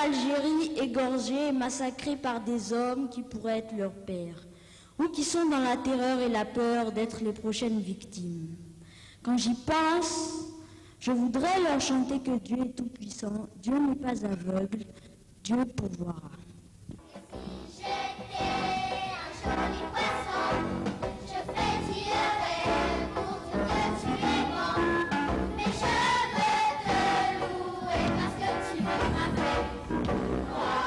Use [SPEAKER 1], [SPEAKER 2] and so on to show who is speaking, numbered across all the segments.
[SPEAKER 1] l'Algérie égorgés et massacrés par des hommes qui pourraient être leurs pères, ou qui sont dans la terreur et la peur d'être les prochaines victimes. Quand j'y pense, je voudrais leur chanter que Dieu est tout-puissant, Dieu n'est pas aveugle, Dieu pourvoira.
[SPEAKER 2] Si j'étais un joli poisson, je pétillerais pour dire que tu es bon. Mais je veux te louer parce que tu m'as fait croire.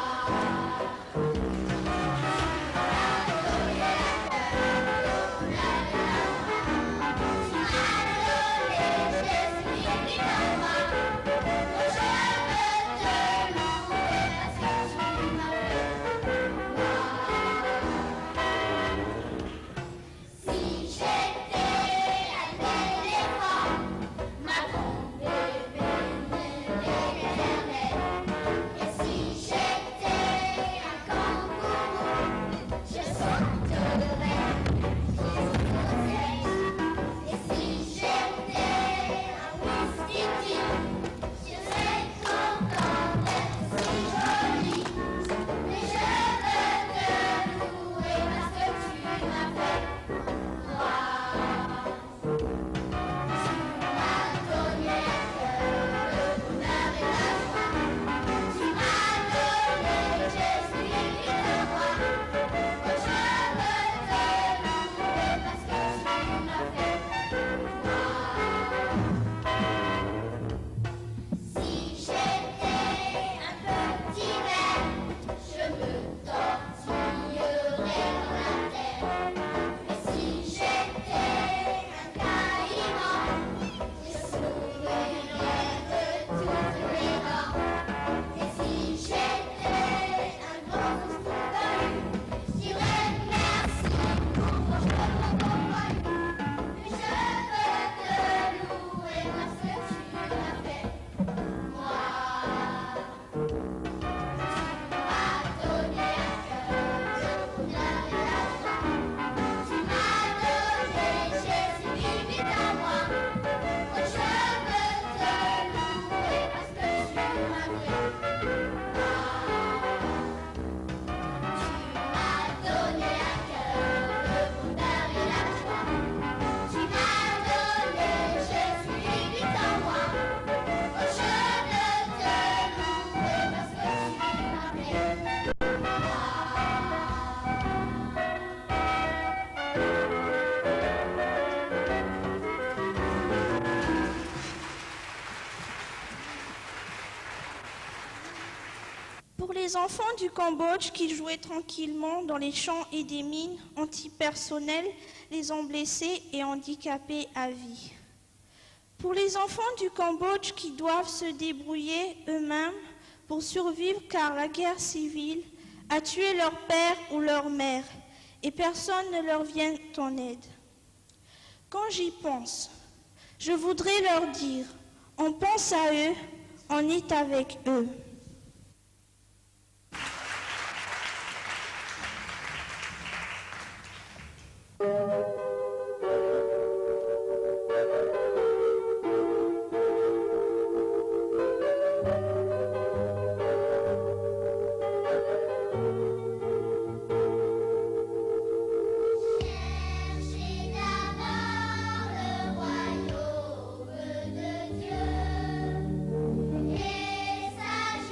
[SPEAKER 3] Pour les enfants du Cambodge qui jouaient tranquillement dans les champs et des mines antipersonnelles, les ont blessés et handicapés à vie. Pour les enfants du Cambodge qui doivent se débrouiller eux-mêmes pour survivre car la guerre civile a tué leur père ou leur mère et personne ne leur vient en aide. Quand j'y pense, je voudrais leur dire, on pense à eux, on est avec eux.
[SPEAKER 2] Et sa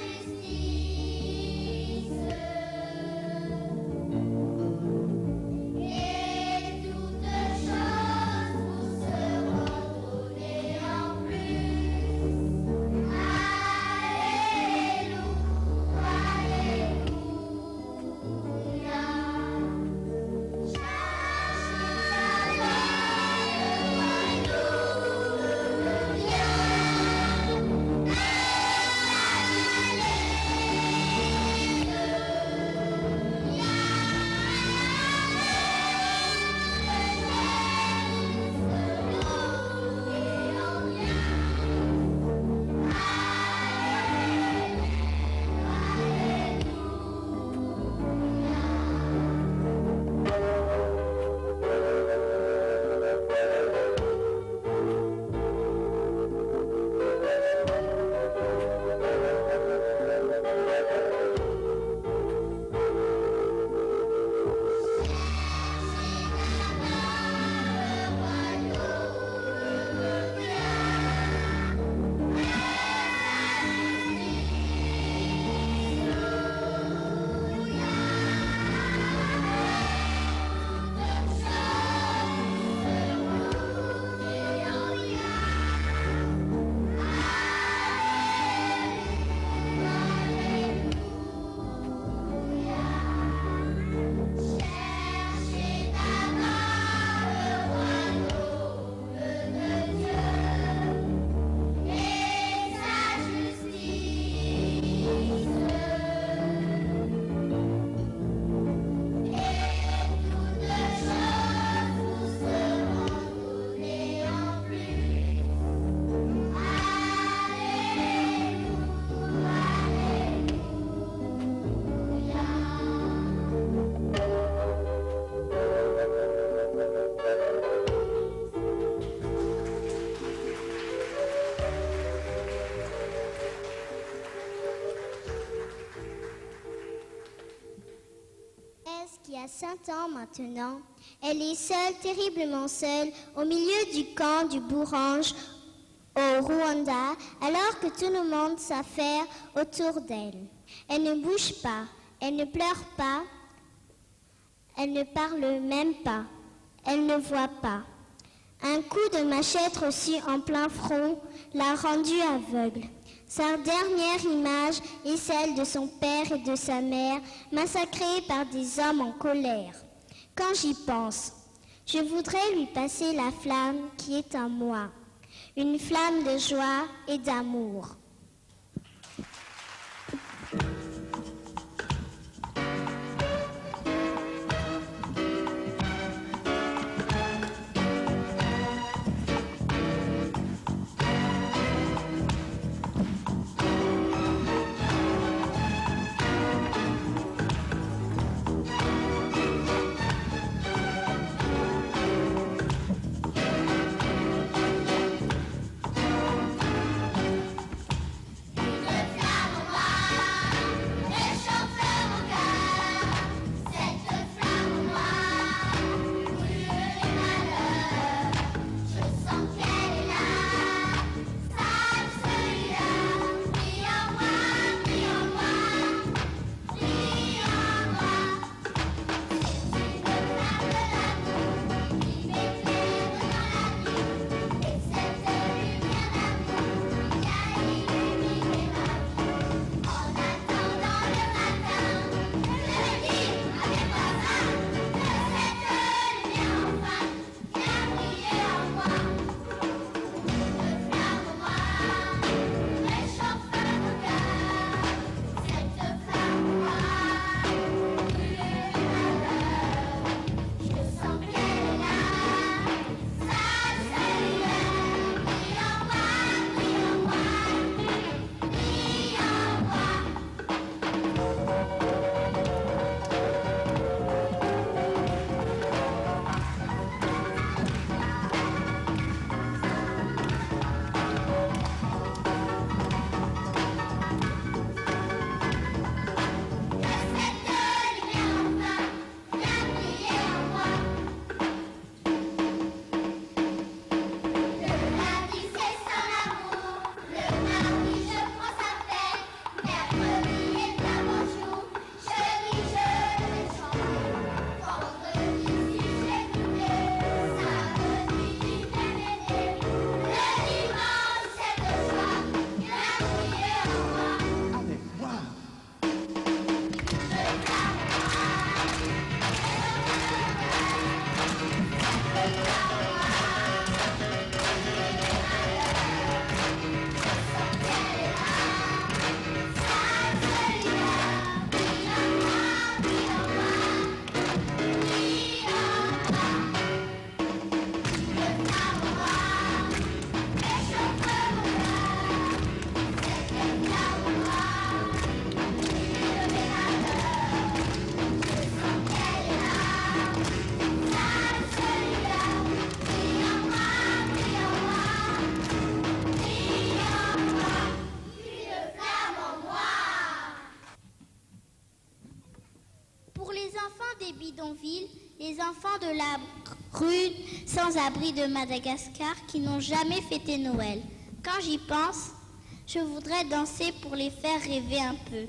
[SPEAKER 4] nièce qui a 5 ans maintenant. Elle est seule, terriblement seule, au milieu du camp du Burange au Rwanda, alors que tout le monde s'affaire autour d'elle. Elle ne bouge pas, elle ne pleure pas, elle ne parle même pas, elle ne voit pas. Un coup de machette reçu en plein front l'a rendue aveugle. Sa dernière image est celle de son père et de sa mère, massacrés par des hommes en colère. Quand j'y pense, je voudrais lui passer la flamme qui est en moi, une flamme de joie et d'amour. Les enfants de la rue sans-abri de Madagascar qui n'ont jamais fêté Noël. Quand j'y pense, je voudrais danser pour les faire rêver un peu.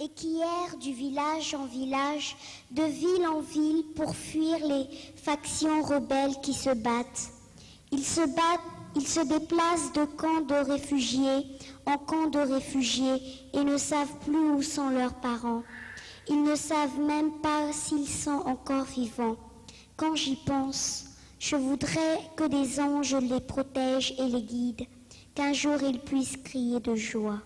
[SPEAKER 4] et qui errent du village en village, de ville en ville pour fuir les factions rebelles qui se battent. Ils se déplacent de camp de réfugiés en camp de réfugiés et ne savent plus où sont leurs parents. Ils ne savent même pas s'ils sont encore vivants. Quand j'y pense, je voudrais que des anges les protègent et les guident, qu'un jour ils puissent crier de joie.